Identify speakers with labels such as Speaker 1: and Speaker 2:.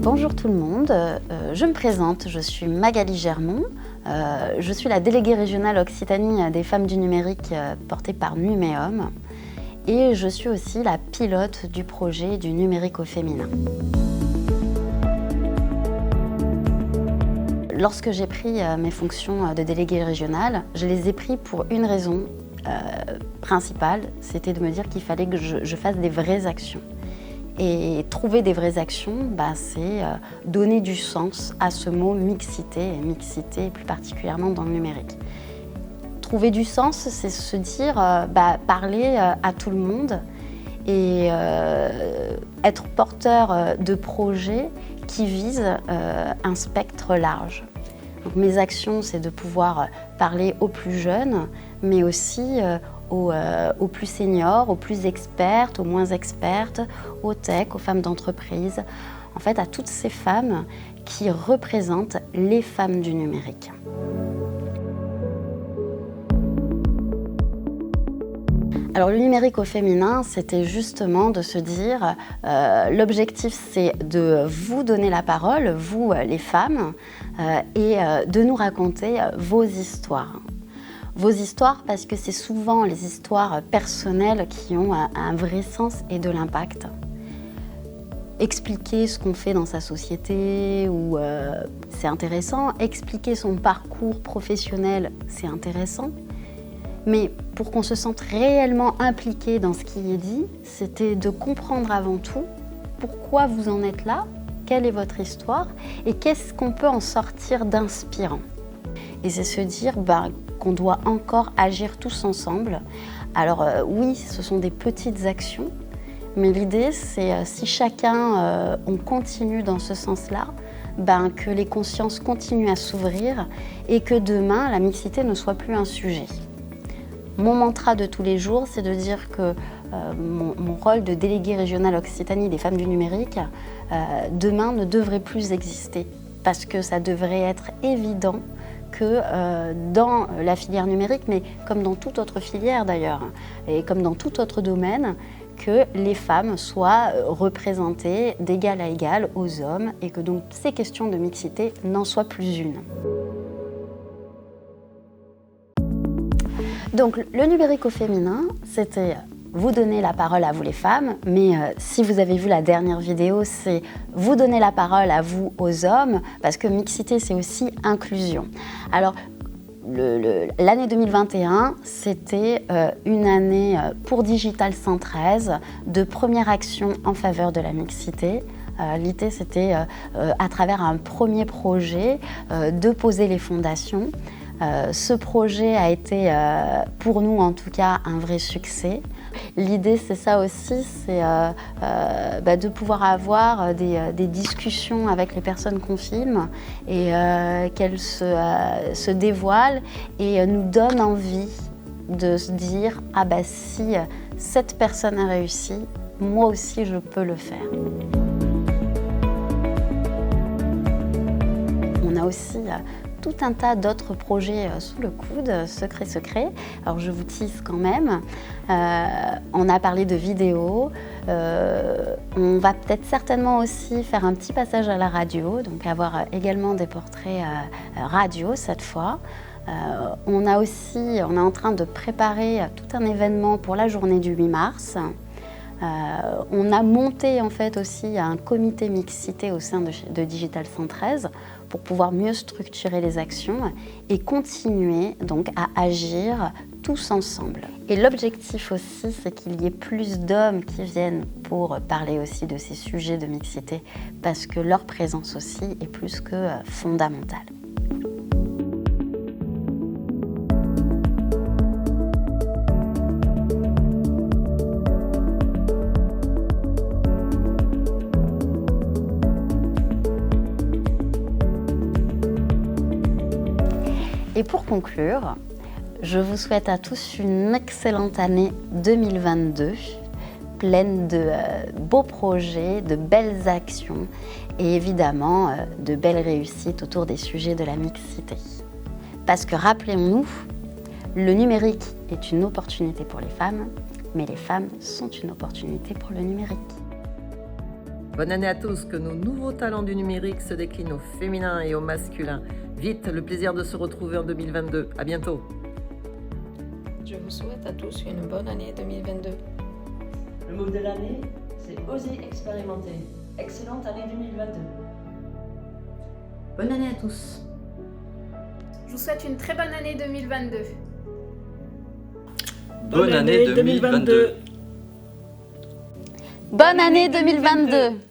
Speaker 1: Bonjour tout le monde, je me présente, je suis Magali Germont, je suis la déléguée régionale Occitanie des femmes du numérique portée par Numéum et je suis aussi la pilote du projet du numérique au féminin. Lorsque j'ai pris mes fonctions de déléguée régionale, je les ai pris pour une raison principale, c'était de me dire qu'il fallait que je fasse des vraies actions. Et trouver des vraies actions, c'est donner du sens à ce mot mixité, et mixité plus particulièrement dans le numérique. Trouver du sens, c'est se dire, parler à tout le monde et être porteur de projets qui visent un spectre large. Donc, mes actions, c'est de pouvoir parler aux plus jeunes, mais aussi aux plus seniors, aux plus expertes, aux moins expertes, aux tech, aux femmes d'entreprise, en fait à toutes ces femmes qui représentent les femmes du numérique. Alors le numérique au féminin, c'était justement de se dire, l'objectif c'est de vous donner la parole, vous les femmes, et de nous raconter vos histoires. Vos histoires parce que c'est souvent les histoires personnelles qui ont un vrai sens et de l'impact. Expliquer ce qu'on fait dans sa société, c'est intéressant. Expliquer son parcours professionnel, c'est intéressant. Mais pour qu'on se sente réellement impliqué dans ce qui est dit, c'était de comprendre avant tout pourquoi vous en êtes là, quelle est votre histoire et qu'est-ce qu'on peut en sortir d'inspirant. Et c'est se dire qu'on doit encore agir tous ensemble. Alors oui, ce sont des petites actions, mais l'idée c'est si chacun on continue dans ce sens-là, que les consciences continuent à s'ouvrir et que demain la mixité ne soit plus un sujet. Mon mantra de tous les jours, c'est de dire que mon rôle de déléguée régionale Occitanie des femmes du numérique, demain ne devrait plus exister parce que ça devrait être évident que dans la filière numérique, mais comme dans toute autre filière d'ailleurs, et comme dans tout autre domaine, que les femmes soient représentées d'égal à égal aux hommes et que donc ces questions de mixité n'en soient plus une. Donc le numérique au féminin, c'était vous donner la parole à vous les femmes, mais si vous avez vu la dernière vidéo, c'est vous donner la parole à vous aux hommes, parce que mixité c'est aussi inclusion. Alors l'année 2021, c'était une année pour Digital 113 de première action en faveur de la mixité. L'idée c'était à travers un premier projet de poser les fondations. Ce projet a été, pour nous en tout cas, un vrai succès. L'idée, c'est ça aussi, c'est de pouvoir avoir des discussions avec les personnes qu'on filme et qu'elles se dévoilent et nous donnent envie de se dire « Ah si cette personne a réussi, moi aussi je peux le faire ». On a aussi tout un tas d'autres projets sous le coude, secret. Alors je vous tease quand même. On a parlé de vidéos. On va peut-être certainement aussi faire un petit passage à la radio, donc avoir également des portraits radio cette fois. On est en train de préparer tout un événement pour la journée du 8 mars. On a monté en fait aussi un comité mixité au sein de Digital 113 pour pouvoir mieux structurer les actions et continuer donc à agir tous ensemble. Et l'objectif aussi, c'est qu'il y ait plus d'hommes qui viennent pour parler aussi de ces sujets de mixité parce que leur présence aussi est plus que fondamentale. Et pour conclure, je vous souhaite à tous une excellente année 2022, pleine de beaux projets, de belles actions et évidemment de belles réussites autour des sujets de la mixité. Parce que rappelons-nous, le numérique est une opportunité pour les femmes, mais les femmes sont une opportunité pour le numérique.
Speaker 2: Bonne année à tous, que nos nouveaux talents du numérique se déclinent au féminin et au masculin. Vite, le plaisir de se retrouver en 2022. À bientôt.
Speaker 3: Je vous souhaite à tous une bonne année 2022.
Speaker 4: Le mot de l'année, c'est oser expérimenter. Excellente année 2022.
Speaker 5: Bonne année à tous.
Speaker 6: Je vous souhaite une très bonne année 2022.
Speaker 7: Bonne année 2022.
Speaker 1: Bonne année 2022.